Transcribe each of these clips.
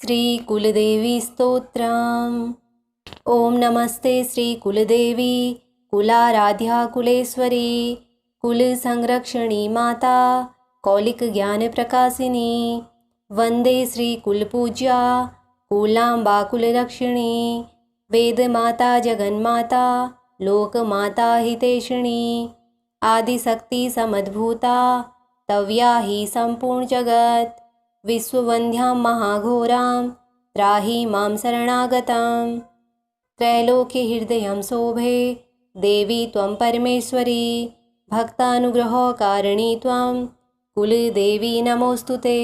श्रीकुलदेवी स्तोत्रम्। ॐ नमस्ते श्रीकुलदेवी कुलाराध्या कुलेश्वरी कुलसंरक्षणी माता कौलिकज्ञानप्रकाशिनी वन्दे श्रीकुलपूज्या कुलाम्बा कुलरक्षिणी वेदमाता जगन्माता लोकमाता हितैषिणी आदिशक्ति समद्भूता तव्या हि सम्पूर्णजगत् विश्ववन्ध्यां महाघोरां त्राहि मां शरणागतां त्रैलोक्यहृदयं शोभे देवी त्वं परमेश्वरी भक्तानुग्रहकारिणी त्वं कुलदेवी नमोऽस्तुते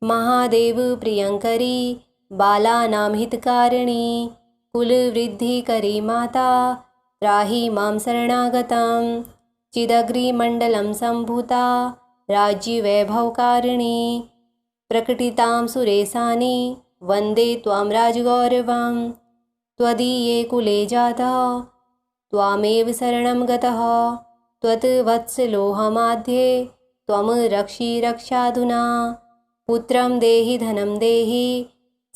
महादेव प्रियङ्करी बालानां हितकारिणी कुलवृद्धिकरी माता त्राहि मां शरणागतां चिदग्रिमण्डलं सम्भूता राज्यवैभवकारिणी प्रकटितां सुरेशानि वन्दे त्वां राजगौरवं त्वदीये कुले जातः त्वामेव शरणं गतः त्वत्वत्सलोऽहमाध्ये त्वं रक्षि रक्षाधुना पुत्रं देहि धनं देहि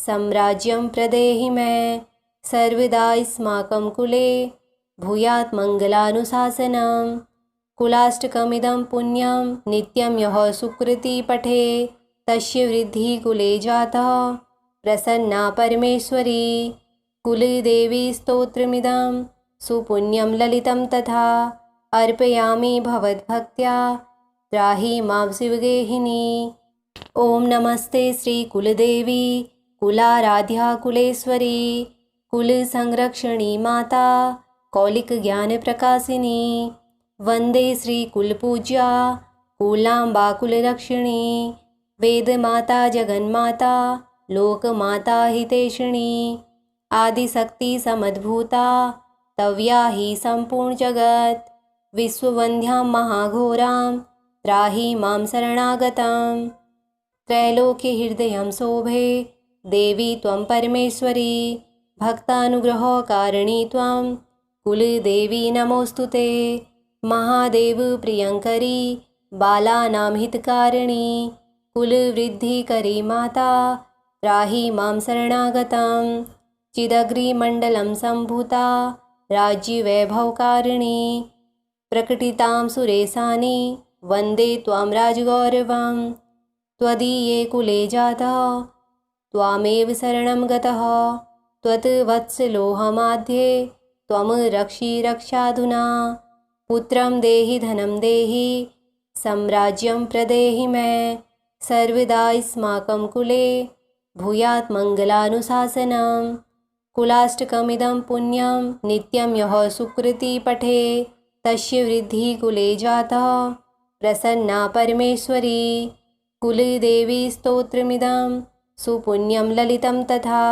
साम्राज्यं प्रदेहि मे सर्वदा अस्माकं कुले भूयात् मङ्गलानुशासनं कुलाष्टकमिदं पुण्यं नित्यं यः सुकृती पठे तस्य वृद्धिः कुले जातः प्रसन्ना परमेश्वरी कुलदेवी स्तोत्रमिदं सुपुण्यं ललितं तथा अर्पयामि भवद्भक्त्या त्राहि मां शिवगेहिनी। ॐ नमस्ते श्रीकुलदेवी कुलाराध्या कुलेश्वरी कुलसंरक्षणी माता कौलिकज्ञानप्रकाशिनी वन्दे श्रीकुलपूज्या कुलाम्बा कुलरक्षिणी वेदमाता जगन्माता लोकमाता हितैषिणी आदिशक्ति समद्भूता तव्या हि सम्पूर्णजगत् विश्ववन्ध्यां महाघोरां त्राहि मां शरणागतां त्रैलोक्यहृदयं शोभे देवी त्वं परमेश्वरी भक्तानुग्रहकारिणी त्वं कुलदेवी नमोऽस्तुते महादेव प्रियङ्करी बालानां हितकारिणी कुलवृद्धिकरी माता त्राहि मां शरणागतां चिदग्रिमण्डलं सम्भूता राज्यवैभवकारिणी प्रकटितां सुरेशानि वन्दे त्वां राजगौरवं त्वदीये कुले जातः त्वामेव शरणं गतः त्वत्वत्सलोऽहमाध्ये त्वं रक्षि रक्षाधुना पुत्रं देहि धनं देहि साम्राज्यं प्रदेहि मे सर्वदा अस्माकं कुले भूयात् मङ्गलानुशासनं कुलाष्टकमिदं पुण्यं नित्यं यः सुकृती पठे तस्य वृद्धिः कुले जातः प्रसन्ना परमेश्वरी कुलदेवी स्तोत्रमिदं सुपुण्यं ललितं तथा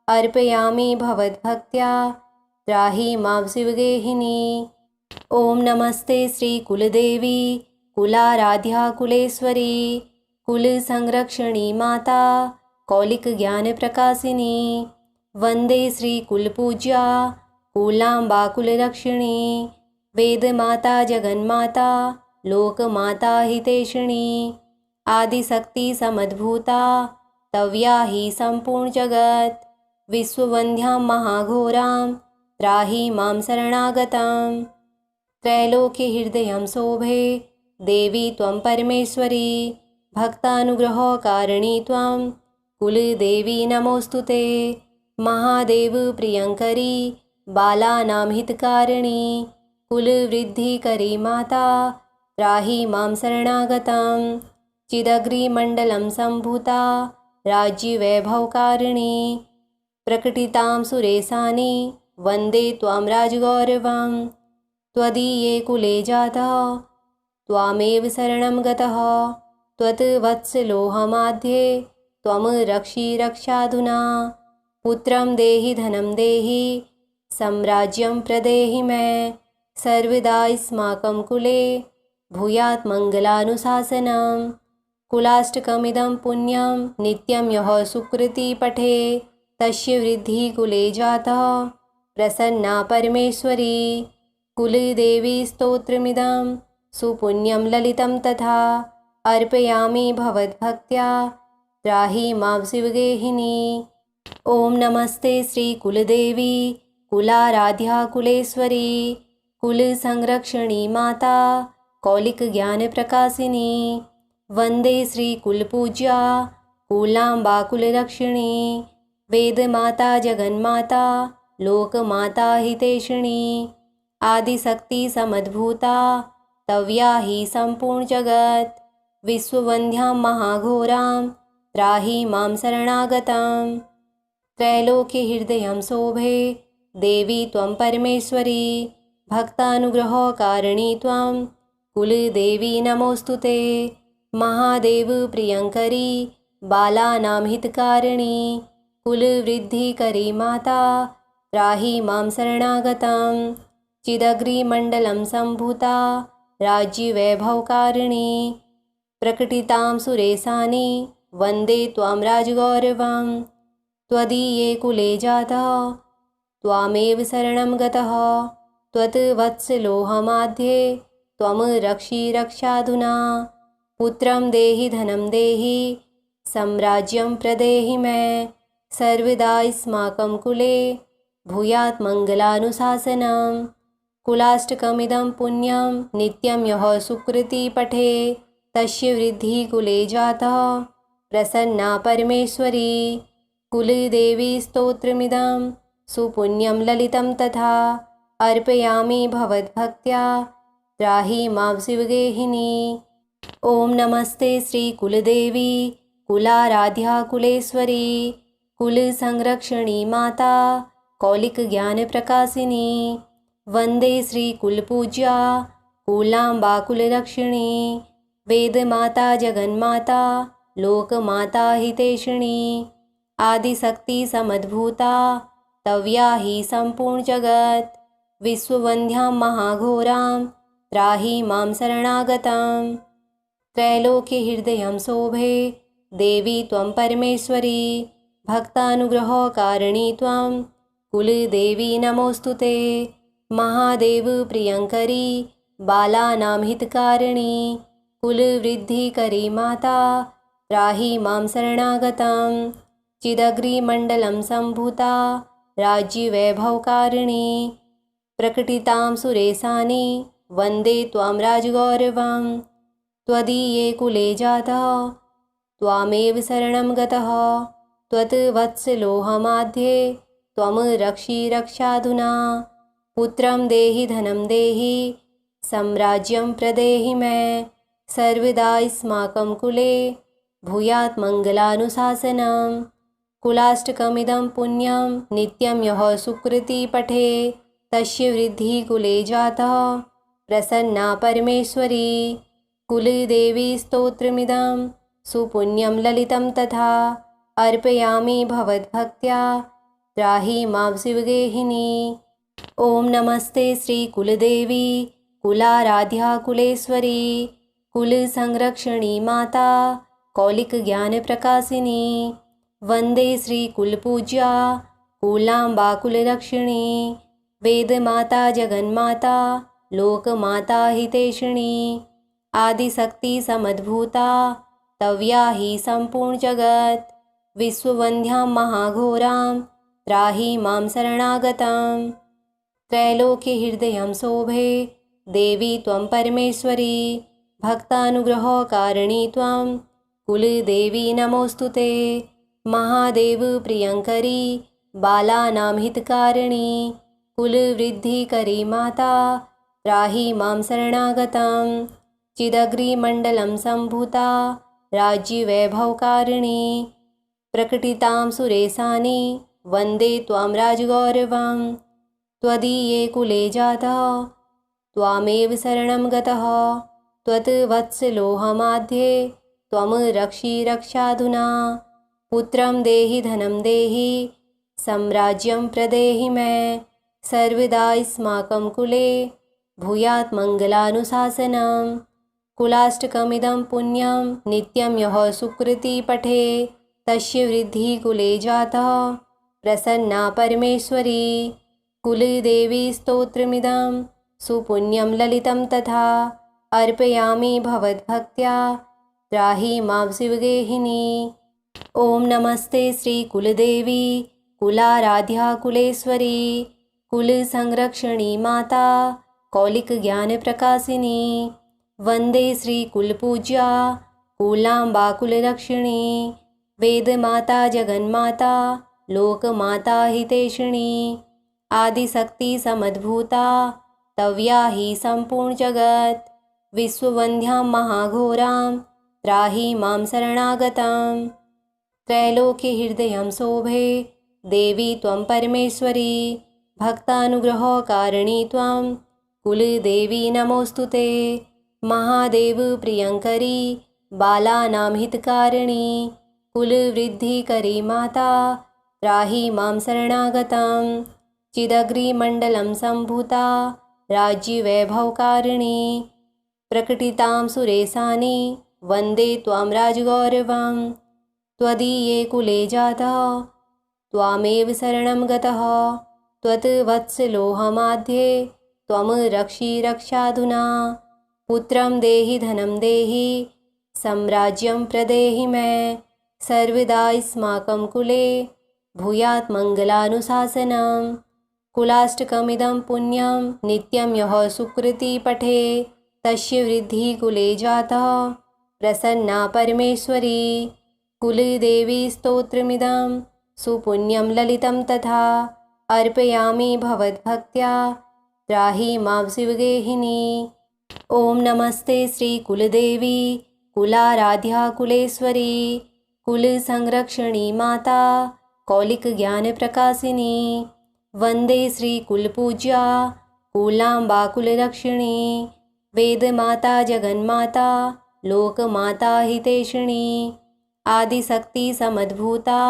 अर्पयामि भवद्भक्त्या त्राहि मां शिवगेहिनी। ॐ नमस्ते श्रीकुलदेवी कुलाराध्या कुलेश्वरी कुलसंरक्षणी माता कौलिकज्ञानप्रकाशिनी वन्दे श्रीकुलपूज्या कुलाम्बा कुलरक्षिणी वेदमाता जगन्माता लोकमाता हितैषिणी आदिशक्ति समद्भूता तव्या हि सम्पूर्णजगत् विश्ववन्ध्यां महाघोरां त्राहि मां शरणागतां त्रैलोक्यहृदयं शोभे देवी त्वं परमेश्वरी भक्तानुग्रहकारिणी त्वं कुलदेवी नमोऽस्तुते महादेव प्रियङ्करी बालानां हितकारिणी कुलवृद्धिकरी माता त्राहि मां शरणागतां चिदग्रिमण्डलं सम्भूता राज्यवैभवकारिणी प्रकटितां सुरेशानि वन्दे त्वां राजगौरवं त्वदीये कुले जातः त्वामेव शरणं गतः त्वत्वत्सलोऽहमाध्ये त्वं रक्षि रक्षाधुना पुत्रं देहि धनं देहि साम्राज्यं प्रदेहि मे सर्वदा अस्माकं कुले भूयात् मङ्गलानुशासनं कुलाष्टकमिदं पुण्यं नित्यं यः सुकृती पठे तस्य वृद्धिः कुले जातः प्रसन्ना परमेश्वरी कुलदेवी स्तोत्रमिदं सुपुण्यं ललितं तथा अर्पयामि भवद्भक्त्या त्राहि मां शिवगेहिनी। ओम नमस्ते श्री कुलदेवी कुलाराध्या कुलेश्वरी कुल संरक्षणी माता कौलिक ज्ञान प्रकाशिनी। वंदे श्री कुलपूज्या कुलांबा कुलरक्षिणी वेद माता जगन्माता लोकमाता हितेशिणी। आदिशक्ति समद्भूता तव्या हि संपूर्ण जगत विश्ववंद्यां महाघोरां त्राहि मां शरणागतम्। त्रैलोक्य हृदयं शोभे देवी त्वं परमेश्वरी भक्तानुग्रहकारिणी त्वं कुलदेवी नमोस्तुते। महादेव प्रियंकरी बालानां हितकारिणी कुलवृद्धिकरी माता त्राहि मां शरणागतम्। चिदग्रिमण्डलं सम्भूता राज्यवैभवकारिणी प्रकटितां सुरेशानि वन्दे त्वां राजगौरवम्। त्वदीये कुले जातः त्वामेव शरणं गतः त्वत्वत्सलोऽहमाद्ये त्वं रक्षि रक्षाधुना। पुत्रं देहि धनं देहि साम्राज्यं प्रदेहि मे सर्वदा अस्माकं कुले भूयात् मङ्गलानुशासनम्। कुलाष्टकमिदं पुण्यं नित्यं यः सुकृति पठे तस्य वृद्धिः कुले जातः प्रसन्ना परमेश्वरी। कुलदेवी स्तोत्रमिदं सुपुण्यं ललितं तथा अर्पयामि भवद्भक्त्या त्राहि मां शिवगेहिनी। ओम नमस्ते श्री कुलदेवी कुलाराध्या कुलेश्वरी कुल संरक्षणी माता कौलिक ज्ञान प्रकाशिनी। वंदे श्री कुलपूज्या कुलांबा कुलरक्षिणी वेद माता जगन्माता लोकमाता हितेशिणी। आदिशक्ति समद्भूता तव्या हि संपूर्ण जगत विश्ववंद्यां महाघोरां त्राहि मां शरणागतम्। त्रैलोक्य हृदयं शोभे देवी त्वं परमेश्वरी भक्तानुग्रहकारिणी त्वं कुलदेवी नमोस्तुते। महादेव प्रियंकरी बालानां हितकारिणी कुलवृद्धिकरी माता त्राहि मां शरणागतम्। चिदग्रिमण्डलं सम्भूता राज्यवैभवकारिणी प्रकटितां सुरेशानि वन्दे त्वां राजगौरवम्। त्वदीये कुले जातः त्वामेव शरणं गतः त्वत्वत्सलोऽहमाद्ये त्वं रक्षि रक्षाधुना। पुत्रं देहि धनं देहि साम्राज्यं प्रदेहि मे सर्वदा अस्माकं कुले भूयात् मङ्गलानुशासनम्। कुलाष्टकमिदं पुण्यं नित्यं यः सुकृति पठे तस्य वृद्धिः कुले जातः प्रसन्ना परमेश्वरी। कुलदेवी स्तोत्रमिदं सुपुण्यं ललितं तथा अर्पयामि भवद्भक्त्या त्राहि मां शिवगेहिनी। ओम नमस्ते श्री कुलदेवी कुलाराध्या कुलेश्वरी कुल संरक्षणी माता कौलिक ज्ञान प्रकाशिनी। वंदे श्री कुलपूज्या कुलांबा कुलरक्षिणी वेद माता जगन्माता लोकमाता हितेशिणी। आदिशक्ति समद्भूता तव्या हि संपूर्ण जगत विश्ववंद्यां महाघोरां त्राहि मां शरणागतम्। त्रैलोक्य हृदयं शोभे देवी त्वं परमेश्वरी भक्तानुग्रहकारिणी त्वं कुलदेवी नमोस्तुते। महादेव प्रियंकरी बालानां हितकारिणी कुलवृद्धिकरी माता त्राहि मां शरणागतम्। चिदग्रिमण्डलं सम्भूता राज्यवैभवकारिणी प्रकटितां सुरेशानि वन्दे त्वां राजगौरवम्। त्वदीये कुले जातः त्वामेव शरणं गतः त्वत्वत्सलोऽहमाद्ये त्वं रक्षि रक्षाधुना। पुत्रं देहि धनं देहि साम्राज्यं प्रदेहि मे सर्वदा अस्माकं कुले भूयात् मङ्गलानुशासनम्। कुलाष्टकमिदं पुण्यं नित्यं यः सुकृति पठे तस्य वृद्धिः कुले जातः प्रसन्ना परमेश्वरी। कुलदेवी स्तोत्रमिदं सुपुण्यं ललितं तथा अर्पयामि भवद्भक्त्या त्राहि मां शिवगेहिनी। ॐ नमस्ते श्रीकुलदेवी कुलाराध्या कुलेश्वरी कुलसंरक्षणी माता कौलिकज्ञानप्रकाशिनी वन्दे श्रीकुलपूज्या कुलाम्बा कुलरक्षिणी वेदमाता जगन्माता लोकमाता हितैषिणी आदिशक्तिसमद्भूता तव्या हि सम्पूर्णजगत् विश्ववन्ध्यां महाघोरां त्राहि मां शरणागतम् त्रैलोक्यहृदयं शोभे देवी त्वं परमेश्वरी भक्तानुग्रहकारिणी त्वं कुलदेवी नमोऽस्तु ते महादेव प्रियङ्करी बालानां हितकारिणी कुलवृद्धिकरी माता त्राहि मां शरणागतं चिदग्रिमण्डलं सम्भूता राज्यवैभवकारिणी प्रकटितां सुरेशानि वन्दे त्वां राजगौरवम् त्वदीये कुले जातः त्वामेव शरणं गतः त्वत्वत्सलोऽहमाद्ये त्वं रक्षि रक्षाधुना पुत्रं देहि धनं देहि साम्राज्यं प्रदेहि मे सर्वदा अस्माकं कुले भूयात् मङ्गलानुशासनं कुलाष्टकमिदं पुण्यं नित्यं यः सुकृती पठे तस्य वृद्धिः कुले जातः प्रसन्ना परमेश्वरी कुलदेवी स्तोत्रमिदं सुपुण्यं ललितं तथा अर्पयामि भवद्भक्त्या त्राहि मां शिवगेहिनी। ॐ नमस्ते श्रीकुलदेवी कुलाराध्या कुलेश्वरी कुलसंरक्षणी माता कौलिकज्ञानप्रकाशिनी वन्दे श्रीकुलपूज्या कुलाम्बा कुलरक्षिणी वेदमाता जगन्माता लोकमाता हितैषिणी आदिशक्तिसमद्भूता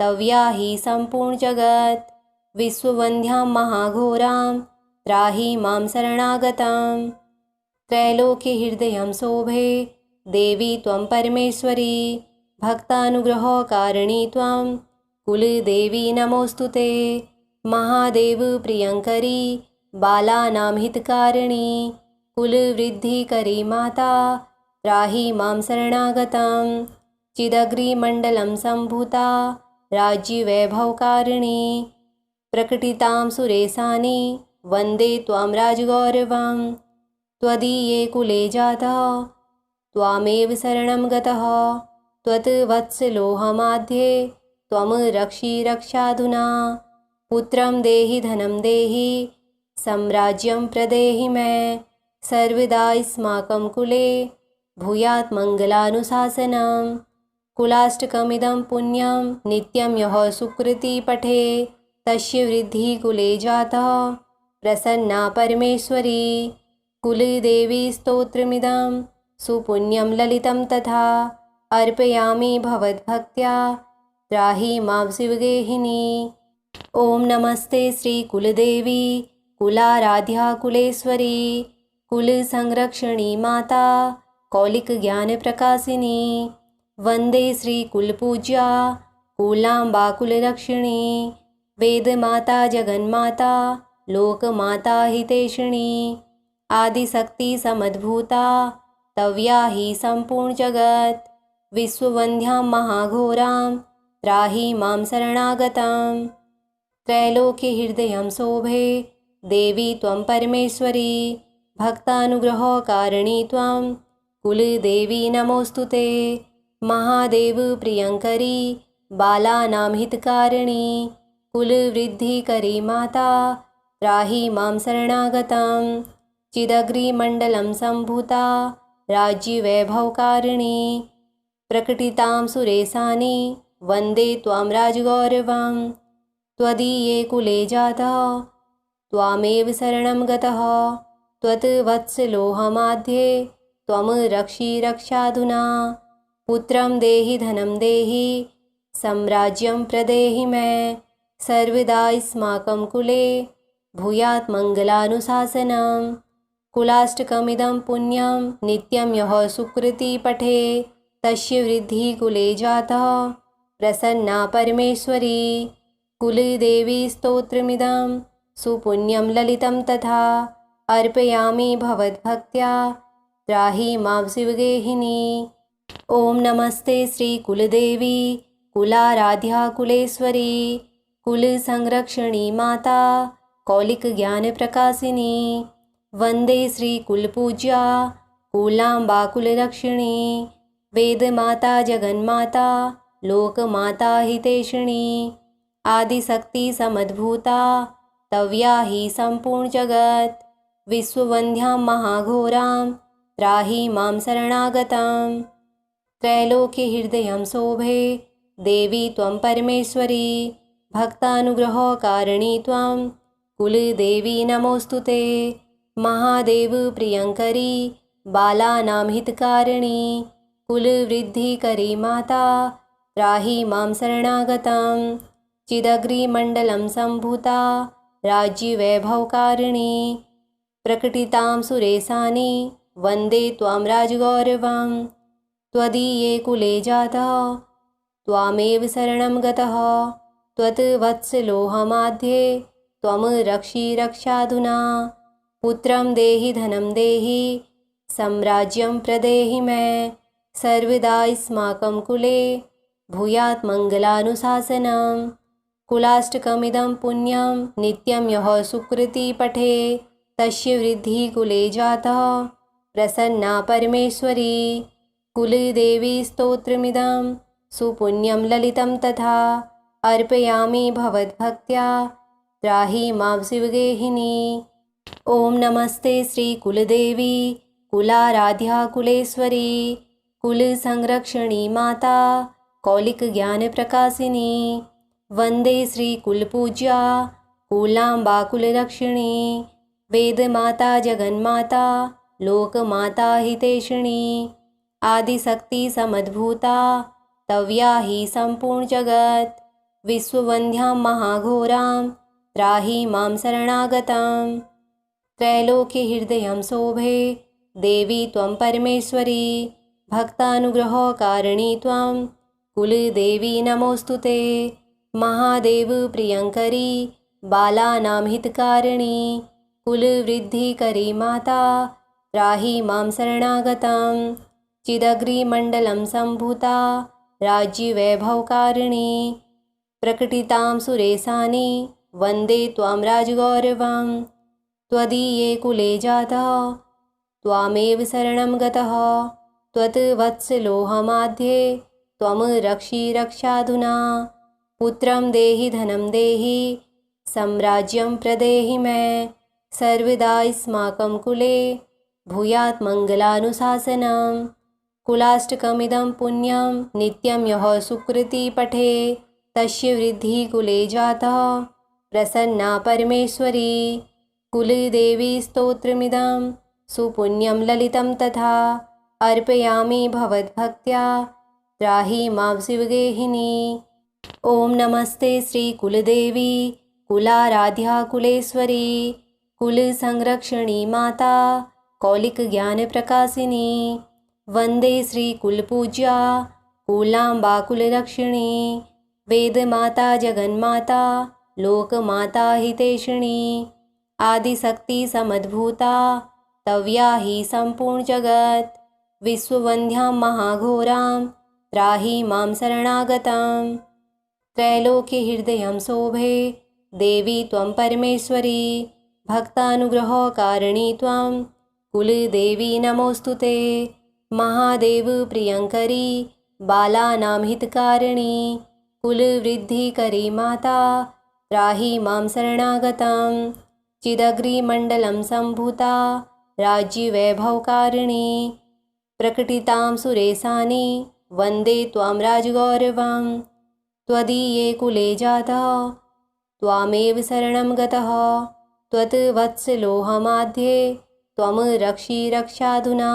तव्या हि सम्पूर्णजगत् विश्ववन्ध्यां महाघोरां त्राहि मां शरणागतं त्रैलोक्यहृदयं शोभे देवी त्वं परमेश्वरी भक्तानुग्रहकारिणी त्वं कुलदेवी नमोऽस्तु ते महादेव प्रियङ्करी बालानां हितकारिणी कुलवृद्धिकरी माता त्राहि मां शरणागतं चिदग्रिमण्डलं सम्भूता राज्यवैभवकारिणी प्रकटितां सुरेशानि वन्दे त्वां राजगौरवम् त्वदीये कुले जातः त्वामेव शरणं गतः त्वत्वत्सलोऽहमाद्ये त्वं रक्षि रक्षाधुना पुत्रं देहि धनं देहि साम्राज्यं प्रदेहि मे सर्वदा अस्माकं कुले भूयात् मङ्गलानुशासनं कुलाष्टकमिदं पुण्यं नित्यं यः सुकृती पठे तस्य वृद्धिः कुले जातः प्रसन्ना परमेश्वरी कुलदेवी स्तोत्रमिदं सुपुण्यं ललितं तथा अर्पयामि भवद्भक्त्या त्राहि मां शिवगेहिनी। ॐ नमस्ते श्रीकुलदेवी कुलाराध्या कुलेश्वरी कुलसंरक्षणी माता कौलिकज्ञानप्रकाशिनी वन्दे श्रीकुलपूज्या कुलाम्बा कुलरक्षिणी वेदमाता जगन्माता लोकमाता हितैषिणी आदिशक्तिसमद्भूता तव्या हि सम्पूर्णजगत् विश्ववन्ध्यां महाघोरां त्राहि मां शरणागतं चिदग्रिमण्डलं सम्भूता राज्यवैभवकारिणी प्रकटितां सुरेशानि वन्दे त्वां राजगौरवम् त्वदीये कुले जातः त्वामेव शरणं गतः त्वत्वत्सलोऽहमाद्ये त्वं रक्षि रक्षाधुना पुत्रं देहि धनं देहि साम्राज्यं प्रदेहि मे सर्वदा अस्माकं कुले भूयात् मङ्गलानुशासनं कुलाष्टकमिदं पुण्यं नित्यं यः सुकृती पठे तस्य वृद्धिः कुले जातः प्रसन्ना परमेश्वरी कुलदेवी स्तोत्रमिदं सुपुण्यं ललितं तथा अर्पयामि भवद्भक्त्या त्राहि मां शिवगेहिनी। ॐ नमस्ते श्रीकुलदेवी कुलाराध्या कुलेश्वरी कुलसंरक्षणी माता कौलिकज्ञानप्रकाशिनी वन्दे श्रीकुलपूज्या कुलाम्बा कुलरक्षिणी वेदमाता जगन्माता लोकमाता हितैषिणी आदिशक्तिसमद्भूता तव्या हि सम्पूर्णजगत् विश्ववन्ध्यां महाघोरां त्राहि मां शरणागतं त्रैलोक्यहृदयं शोभे देवी त्वं परमेश्वरी भक्तानुग्रहकारिणी त्वं कुलदेवी नमोऽस्तु ते महादेव प्रियङ्करी बालानां हितकारिणी कुलवृद्धिकरी माता त्राहि मां शरणागतं चिदग्रिमण्डलं सम्भूता राज्यवैभवकारिणी प्रकटितां सुरेशानि वन्दे त्वां राजगौरवम् त्वदीये कुले जातः त्वामेव शरणं गतः त्वत्वत्सलोऽहमाद्ये त्वं रक्षि रक्षाधुना पुत्रं देहि धनं देहि साम्राज्यं प्रदेहि मे सर्वदा अस्माकं कुले भूयात् मङ्गलानुशासनं कुलाष्टकमिदं पुण्यं नित्यं यः सुकृती पठे तस्य वृद्धिः कुले जातः प्रसन्ना परमेश्वरी कुलदेवी स्तोत्रमिदं सुपुण्यं ललितं तथा अर्पयामि भवद्भक्त्या त्राहि मां शिवगेहिनी। ॐ नमस्ते श्रीकुलदेवी कुलाराध्या कुलेश्वरी कुलसंरक्षणी माता कौलिकज्ञानप्रकाशिनी वन्दे श्रीकुलपूज्या कुलाम्बा कुलरक्षिणी वेदमाता जगन्माता लोकमाता हितैषिणी आदिशक्ति समद्भूता तव्या हि सम्पूर्ण जगत् विश्ववन्द्यां महाघोरां त्राहि मां शरणागतम् त्रैलोक्यहृदयं शोभे देवी त्वं परमेश्वरी भक्तानुग्रहकारिणी त्वं कुलदेवी नमोऽस्तु ते महादेव प्रियङ्करी बालानां हितकारिणी कुलवृद्धिकरी माता त्राहि मां शरणागतं चिदग्रिमण्डलं सम्भूता राज्यवैभवकारिणी प्रकटितां सुरेशानि वन्दे त्वां राजगौरवं त्वदीये कुले जातः त्वामेव शरणं गतः त्वत्वत्सलोऽहमाध्ये त्वं रक्षि रक्षाधुना पुत्रं देहि धनं देहि साम्राज्यं प्रदेहि मे सर्वदा अस्माकं कुले भूयात् मङ्गलानुशासनं कुलाष्टकमिदं पुण्यं नित्यं यः सुकृती पठे तस्य वृद्धिः कुले जातः प्रसन्ना परमेश्वरी कुलदेवी स्तोत्रमिदं सुपुण्यं ललितं तथा अर्पयामि भवद्भक्त्या त्राहि मां शिवगेहिनी। ॐ नमस्ते श्रीकुलदेवी कुलाराध्या कुलेश्वरी कुलसंरक्षणी माता कौलिकज्ञानप्रकाशिनी वन्दे श्रीकुलपूज्या कुलाम्बा कुलरक्षिणी वेदमाता जगन्माता लोकमाता हितैषिणी आदिशक्ति समद्भूता तव्या हि सम्पूर्ण जगत् विश्ववन्द्यां महाघोरां त्राहि मां शरणागतं त्रैलोक्यहृदयं शोभे देवी त्वं परमेश्वरी भक्तानुग्रहकारिणी त्वं कुलदेवी नमोऽस्तु ते महादेव प्रियङ्करी बालानां हितकारिणी कुलवृद्धिकरी माता त्राहि मां शरणागतं चिदग्रिमण्डलं सम्भूता राज्यवैभवकारिणी प्रकटितां सुरेशानि वन्दे त्वां राजगौरवं त्वदीये कुले जातः त्वामेव शरणं गतः त्वत्वत्सलोऽहमाध्ये त्वं रक्षि रक्षाधुना पुत्रं देहि धनं देहि साम्राज्यं प्रदेहि मे सर्वदा अस्माकं कुले भूयात् मङ्गलानुशासनं कुलाष्टकमिदं पुण्यं नित्यं यः सुकृती पठे तस्य वृद्धिः कुले जातः प्रसन्ना परमेश्वरी कुलदेवी स्तोत्रमिदं सुपुण्यं ललितं तथा अर्पयामि भवद्भक्त्या त्राहि मां शिवगेहिनी। ॐ नमस्ते श्रीकुलदेवी कुलाराध्या कुलेश्वरी कुलसंरक्षणी माता कौलिकज्ञानप्रकाशिनी वन्दे श्रीकुलपूज्या कुलाम्बा कुलरक्षिणी वेदमाता जगन्माता लोकमाता हितैषिणी आदिशक्ति समद्भूता तव्या हि सम्पूर्ण जगत् विश्ववन्द्यां महाघोरां त्राहि मां शरणागतं चिदग्रिमण्डलं सम्भूता राज्यवैभवकारिणी प्रकटितां सुरेशानि वन्दे त्वां राजगौरवं त्वदीये कुले जातः त्वामेव शरणं गतः त्वत्वत्सलोऽहमाध्ये त्वं रक्षि रक्षाधुना पुत्रं देहि धनं देहि साम्राज्यं प्रदेहि मे सर्वदा अस्माकं कुले भूयात् मङ्गलानुशासनं कुलाष्टकमिदं पुण्यं नित्यं यः सुकृती पठे तस्य वृद्धिः कुले जातः प्रसन्ना परमेश्वरी कुलदेवी स्तोत्रमिदं सुपुण्यं ललितं तथा अर्पयामि भवद्भक्त्या त्राहि मां शिवगेहिनी। ॐ नमस्ते श्रीकुलदेवी कुलाराध्या कुलेश्वरी कुलसंरक्षणी माता कौलिकज्ञानप्रकाशिनी वन्दे श्रीकुलपूज्या कुलाम्बा कुलरक्षिणी वेदमाता जगन्माता लोकमाता हितैषिणी आदिशक्ति समद्भूता तव्या हि सम्पूर्ण जगत् विश्ववन्द्यां महाघोरां त्राहि मां शरणागतं त्रैलोक्यहृदयं शोभे देवी त्वं परमेश्वरी भक्तानुग्रहकारिणी त्वं कुलदेवी नमोऽस्तु ते महादेव प्रियङ्करी बालानां हितकारिणी कुलवृद्धिकरी माता त्राहि मां शरणागतं चिदग्रिमण्डलं सम्भूता राज्यवैभवकारिणी प्रकटितां सुरेशानि वन्दे त्वां राजगौरवं त्वदीये कुले जातः त्वामेव शरणं गतः त्वत्वत्सलोऽहमाध्ये त्वं रक्षि रक्षाधुना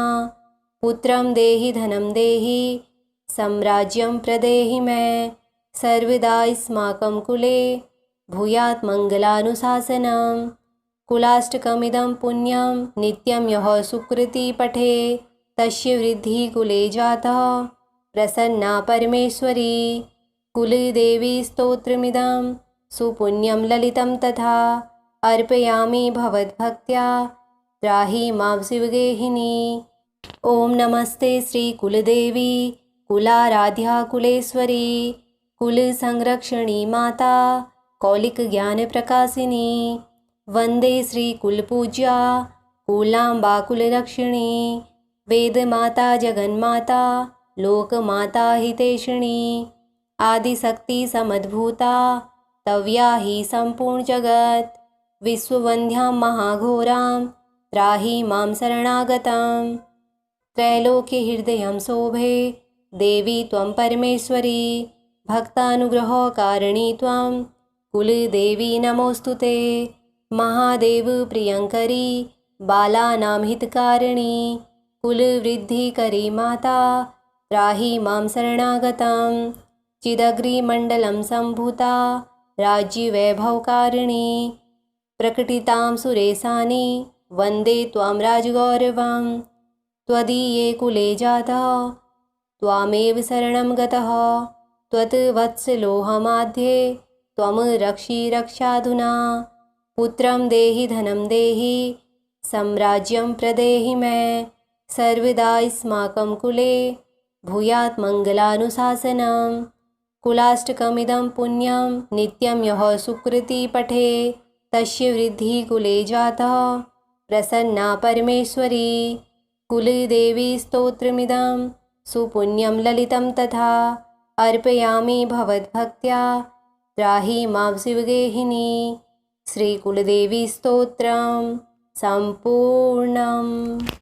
पुत्रं देहि धनं देहि साम्राज्यं प्रदेहि मे सर्वदा अस्माकं कुले भूयात् मङ्गलानुशासनं कुलाष्टकमिदं पुण्यं नित्यं यः सुकृती पठे तस्य वृद्धिः कुले जातः प्रसन्ना परमेश्वरी कुलदेवी स्तोत्रमिदं सुपुण्यं ललितं तथा अर्पयामि भवद्भक्त्या त्राहि मां शिवगेहिनी। ॐ नमस्ते श्रीकुलदेवी कुलाराध्या कुलेश्वरी कुलसंरक्षणी माता कौलिकज्ञानप्रकाशिनी वन्दे श्रीकुलपूज्या कुलाम्बा कुलरक्षिणी वेदमाता जगन्माता लोकमाता हितैषिणी आदिशक्ति समद्भूता तव्या हि सम्पूर्णजगत् विश्ववन्द्यां महाघोरां त्राहि मां शरणागतम् त्रैलोक्यहृदयं शोभे देवी त्वं परमेश्वरी भक्तानुग्रहकारिणी त्वं कुलदेवी नमोऽस्तु ते महादेव प्रियङ्करी बालानां हितकारिणी कुलवृद्धिकरी माता त्राहि मां शरणागतं चिदग्रिमण्डलं सम्भूता राज्यवैभवकारिणी प्रकटितां सुरेशानि वन्दे त्वां राजगौरवम् त्वदीये कुले जातः त्वामेव शरणं गतः त्वत्वत्सलोऽहमाध्ये त्वं रक्षि रक्षाधुना पुत्रं देहि धनं देहि साम्राज्यं प्रदेहि मे सर्वदा अस्माकं कुले भूयात् मङ्गलानुशासनं कुलाष्टकमिदं पुण्यं नित्यं यः सुकृती पठे तस्य वृद्धिः कुले जातः प्रसन्ना परमेश्वरी कुलदेवी स्तोत्रमिदं सुपुण्यं ललितं तथा अर्पयामि भवद्भक्त्या त्राहि मां शिवगेहिनी श्रीकुलदेवी स्तोत्रं सम्पूर्णम्।